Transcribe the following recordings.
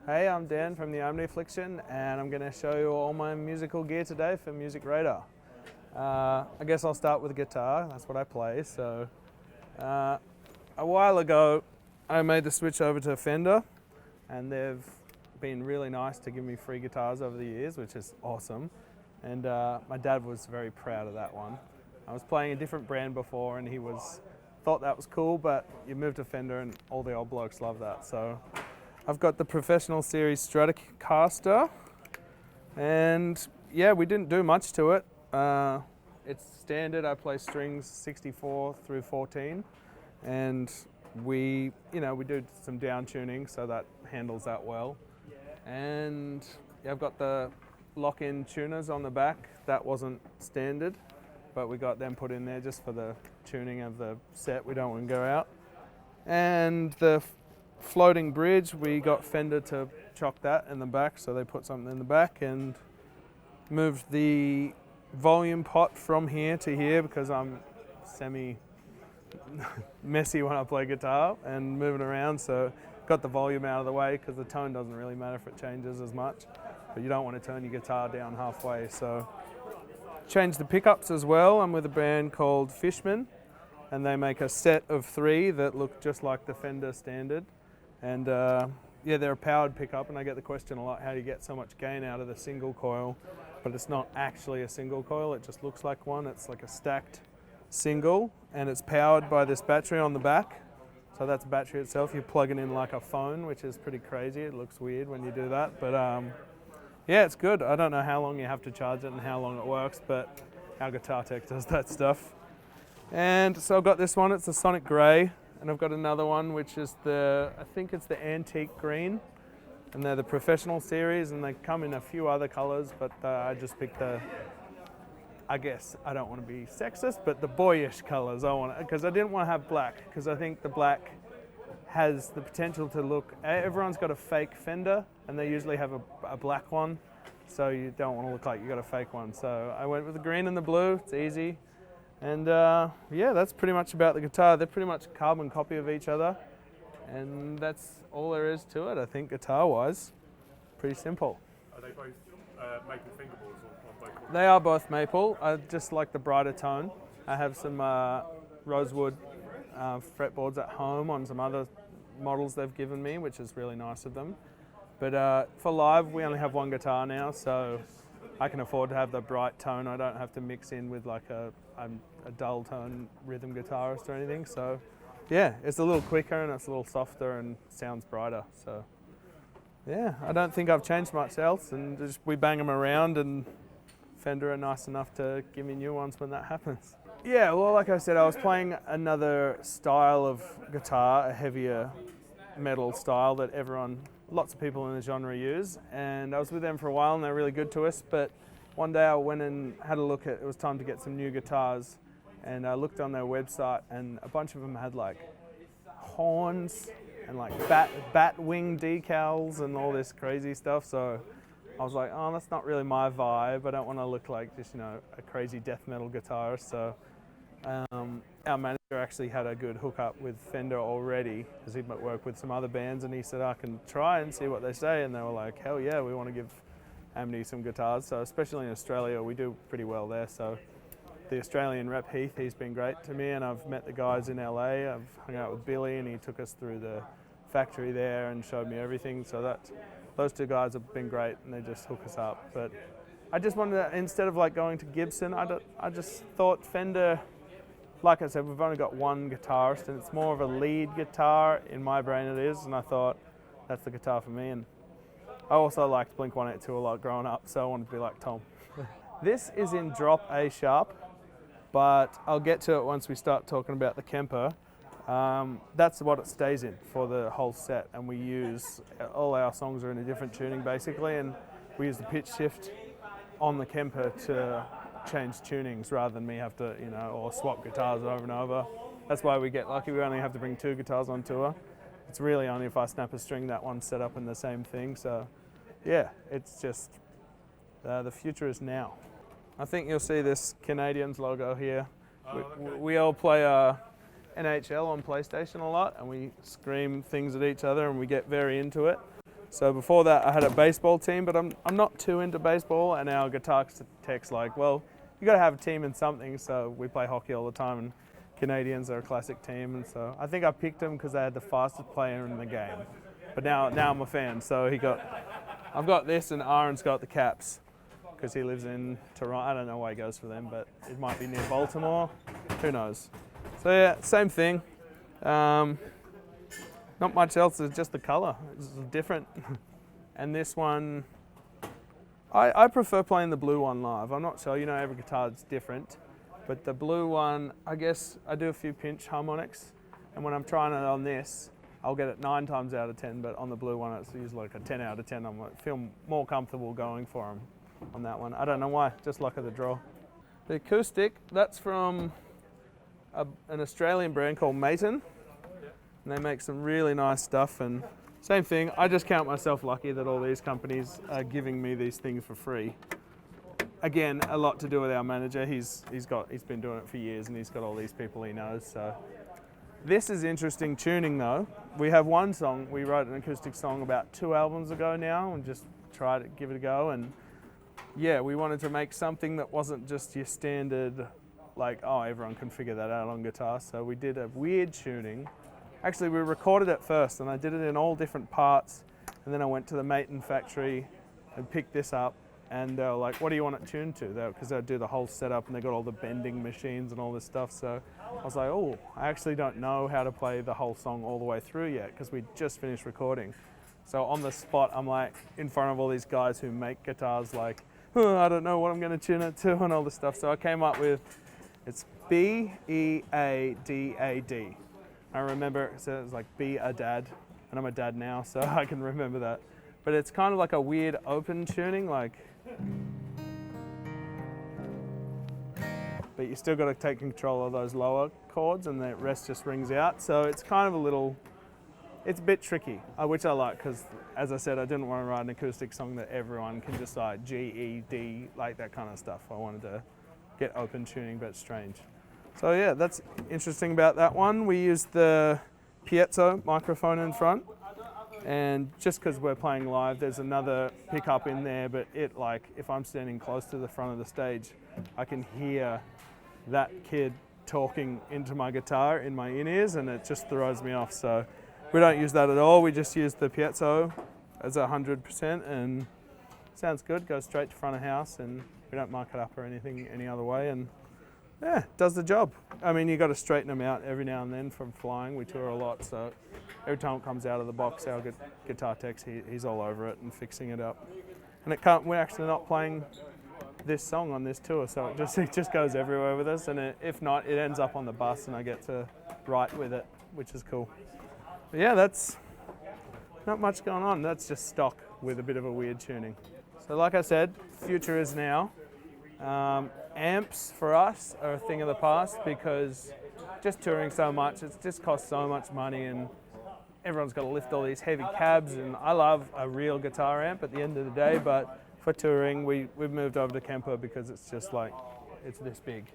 Hey, I'm Dan from the Amity Affliction, and I'm going to show you all my musical gear today for MusicRadar. I guess I'll start with the guitar. That's what I play. So, a while ago, I made the switch over to Fender, and they've been really nice to give me free guitars over the years, which is awesome. And my dad was very proud of that one. I was playing a different brand before, and he thought that was cool, but you move to Fender, and all the old blokes love that. So. I've got the Professional Series Stratocaster, and yeah, we didn't do much to it. It's standard. I play strings 64 through 14, and we do some down tuning, so that handles that well. And yeah, I've got the lock-in tuners on the back. That wasn't standard, but we got them put in there just for the tuning of the set. We don't want to go out. And the floating bridge, we got Fender to chock that in the back, so they put something in the back and moved the volume pot from here to here because I'm semi messy when I play guitar and moving around, so got the volume out of the way because the tone doesn't really matter if it changes as much, but you don't want to turn your guitar down halfway. So changed the pickups as well. I'm with a band called Fishman, and they make a set of 3 that look just like the Fender standard. And yeah, they're a powered pickup, and I get the question a lot, how do you get so much gain out of the single coil? But it's not actually a single coil, it just looks like one. It's like a stacked single, and it's powered by this battery on the back. So that's the battery itself. You plug it in like a phone, which is pretty crazy. It looks weird when you do that, but yeah, it's good. I don't know how long you have to charge it and how long it works, but our guitar tech does that stuff. And so I've got this one, it's a Sonic Grey. And I've got another one, which is I think it's the Antique Green, and they're the Professional series, and they come in a few other colors, but I just picked I guess I don't want to be sexist, but the boyish colors because I didn't want to have black, because I think the black has the potential to look, everyone's got a fake Fender, and they usually have a black one, so you don't want to look like you got a fake one. So I went with the green and the blue, it's easy. And yeah, that's pretty much about the guitar. They're pretty much a carbon copy of each other, and that's all there is to it, I think, guitar-wise. Pretty simple. Are they both maple fingerboards or both? They are both maple. I just like the brighter tone. I have some rosewood fretboards at home on some other models they've given me, which is really nice of them. But for live, we only have one guitar now, so I can afford to have the bright tone. I don't have to mix in with like a dull tone rhythm guitarist or anything. So yeah, it's a little quicker and it's a little softer and sounds brighter. So yeah, I don't think I've changed much else, and just we bang them around, and Fender are nice enough to give me new ones when that happens. Yeah, well, like I said, I was playing another style of guitar, a heavier metal style that lots of people in the genre use, and I was with them for a while and they're really good to us, but one day I went and had a look it was time to get some new guitars, and I looked on their website, and a bunch of them had like horns and like bat wing decals and all this crazy stuff, so I was like, oh, that's not really my vibe. I don't want to look like just, a crazy death metal guitarist. So our manager actually had a good hookup with Fender already, because he'd worked with some other bands, and he said, I can try and see what they say, and they were like, hell yeah, we want to give Amity some guitars. So especially in Australia, we do pretty well there. So the Australian rep Heath, he's been great to me, and I've met the guys in LA. I've hung out with Billy, and he took us through the factory there and showed me everything. So those 2 guys have been great, and they just hook us up. But I just wanted to, instead of like going to Gibson, I just thought Fender, like I said, we've only got one guitarist, and it's more of a lead guitar. In my brain it is, and I thought that's the guitar for me. And I also liked Blink-182 a lot growing up, so I wanted to be like Tom. This is in drop A sharp, but I'll get to it once we start talking about the Kemper. That's what it stays in for the whole set, and we use, all our songs are in a different tuning basically, and we use the pitch shift on the Kemper to change tunings rather than me have to, or swap guitars over and over. That's why we get lucky. We only have to bring 2 guitars on tour. It's really only if I snap a string that one's set up in the same thing. So yeah, it's just, the future is now. I think you'll see this Canadians logo here. We all play NHL on PlayStation a lot, and we scream things at each other, and we get very into it. So before that, I had a baseball team, but I'm not too into baseball. And our guitar tech's like, well, you got to have a team in something. So we play hockey all the time, and Canadians are a classic team. And so I think I picked them because they had the fastest player in the game. But now I'm a fan. So I've got this, and Aaron's got the Caps because he lives in Toronto. I don't know why he goes for them, but it might be near Baltimore. Who knows? So yeah, same thing. Not much else, it's just the color. It's different. And this one, I prefer playing the blue one live. I'm not sure, every guitar is different. But the blue one, I guess I do a few pinch harmonics. And when I'm trying it on this, I'll get it 9 times out of 10. But on the blue one, it's usually like a 10 out of 10. I feel more comfortable going for them on that one. I don't know why, just luck of the draw. The acoustic, that's from an Australian brand called Maton. And they make some really nice stuff, and same thing, I just count myself lucky that all these companies are giving me these things for free. Again, a lot to do with our manager. He's been doing it for years, and he's got all these people he knows. So this is interesting tuning though. We have one song, we wrote an acoustic song about 2 albums ago now, and just tried to give it a go. And yeah, we wanted to make something that wasn't just your standard, like, oh, everyone can figure that out on guitar. So we did a weird tuning. Actually, we recorded it first, and I did it in all different parts, and then I went to the Maton factory and picked this up, and they were like, what do you want it tuned to? Because they'll do the whole setup, and they got all the bending machines and all this stuff. So I was like, oh, I actually don't know how to play the whole song all the way through yet, because we just finished recording. So on the spot, I'm like in front of all these guys who make guitars, like, oh, I don't know what I'm going to tune it to and all this stuff. So I came up with, it's B-E-A-D-A-D. I remember it says like be a dad, and I'm a dad now, so I can remember that. But it's kind of like a weird open tuning, like, but you still got to take control of those lower chords, and the rest just rings out. So it's kind of it's a bit tricky, which I like, because as I said, I didn't want to write an acoustic song that everyone can decide G, E, D, like that kind of stuff. I wanted to get open tuning, but strange. So yeah, that's interesting about that one. We used the piezo microphone in front, and just because we're playing live, there's another pickup in there, but if I'm standing close to the front of the stage, I can hear that kid talking into my guitar in my in-ears, and it just throws me off. So we don't use that at all. We just use the piezo as 100%, and sounds good, goes straight to front of house, and we don't mark it up or anything any other way. And yeah, does the job. I mean, you got to straighten them out every now and then from flying. We tour a lot, so every time it comes out of the box, our guitar techs, he's all over it and fixing it up. And we're actually not playing this song on this tour, so it just goes everywhere with us. And if not, it ends up on the bus, and I get to write with it, which is cool. But yeah, that's not much going on. That's just stock with a bit of a weird tuning. So like I said, future is now. Amps for us are a thing of the past, because just touring so much, it just costs so much money, and everyone's got to lift all these heavy cabs, and I love a real guitar amp at the end of the day, but for touring we've moved over to Kemper because it's just like, it's this big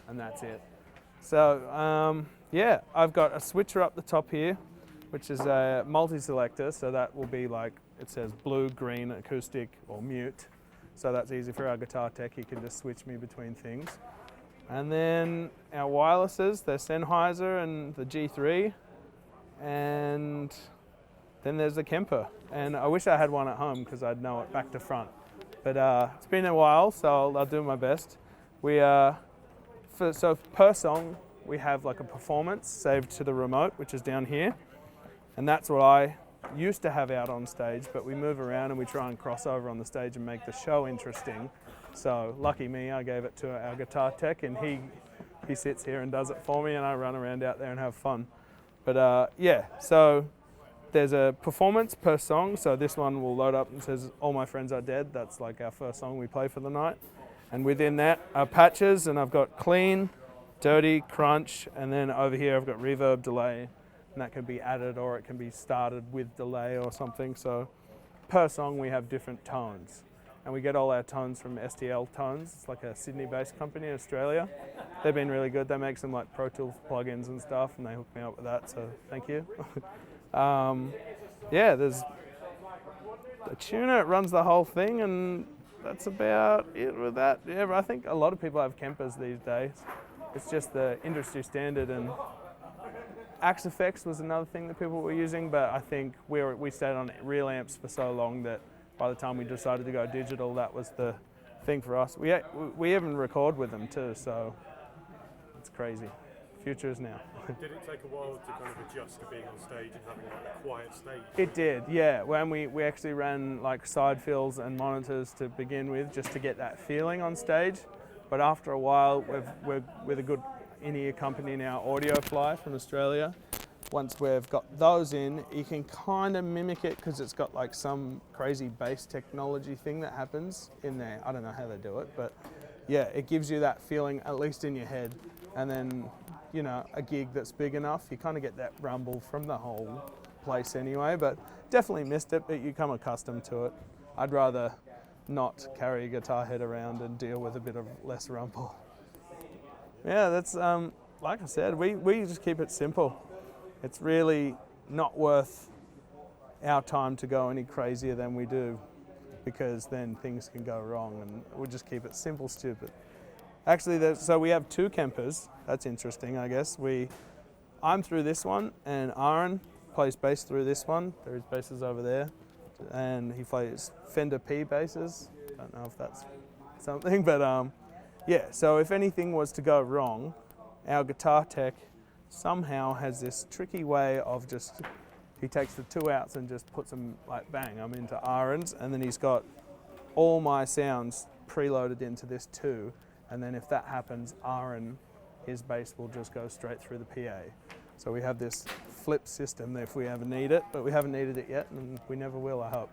and that's it. So yeah, I've got a switcher up the top here, which is a multi-selector, so that will be like, it says blue, green, acoustic or mute. So that's easy for our guitar tech, he can just switch me between things. And then our wirelesses, they're Sennheiser and the G3. And then there's the Kemper. And I wish I had one at home because I'd know it back to front. But it's been a while, so I'll do my best. So per song, we have like a performance saved to the remote, which is down here. And that's what I used to have out on stage, but we move around and we try and cross over on the stage and make the show interesting. So lucky me, I gave it to our guitar tech, and he sits here and does it for me, and I run around out there and have fun. But yeah, so there's a performance per song. So this one will load up and says All My Friends Are Dead. That's like our first song we play for the night. And within that are patches, and I've got clean, dirty, crunch, and then over here I've got reverb, delay. And that can be added, or it can be started with delay or something. So per song we have different tones, and we get all our tones from STL Tones. It's like a Sydney-based company in Australia. They've been really good. They make some like Pro Tools plugins and stuff, and they hooked me up with that, so thank you. Yeah, there's the tuner, it runs the whole thing, and that's about it with that. Yeah, I think a lot of people have Kempers these days. It's just the industry standard, and Axe Effects was another thing that people were using, but I think we stayed on real amps for so long that by the time we decided to go digital, that was the thing for us. We even record with them too, so it's crazy. Future is now. Did it take a while to kind of adjust to being on stage and having like a quiet stage? It did, yeah. When we actually ran like side fills and monitors to begin with, just to get that feeling on stage. But after a while, we're with a good in-ear company now, Audiofly from Australia. Once we've got those in, you can kind of mimic it because it's got like some crazy bass technology thing that happens in there. I don't know how they do it, but yeah, it gives you that feeling at least in your head. And then, you know, a gig that's big enough, you kind of get that rumble from the whole place anyway, but definitely missed it, but you come accustomed to it. I'd rather not carry a guitar head around and deal with a bit of less rumble. Yeah, that's, like I said, we just keep it simple. It's really not worth our time to go any crazier than we do, because then things can go wrong, and we'll just keep it simple, stupid. Actually, so we have two Kempers. That's interesting, I guess. I'm through this one, and Aaron plays bass through this one. There's basses over there, and he plays Fender P basses. Don't know if that's something, but yeah. So if anything was to go wrong, our guitar tech somehow has this tricky way of just, he takes the two outs and just puts them like bang, I'm into Aaron's, and then he's got all my sounds preloaded into this too. And then if that happens, Aaron, his bass will just go straight through the PA. So we have this flip system if we ever need it, but we haven't needed it yet, and we never will, I hope.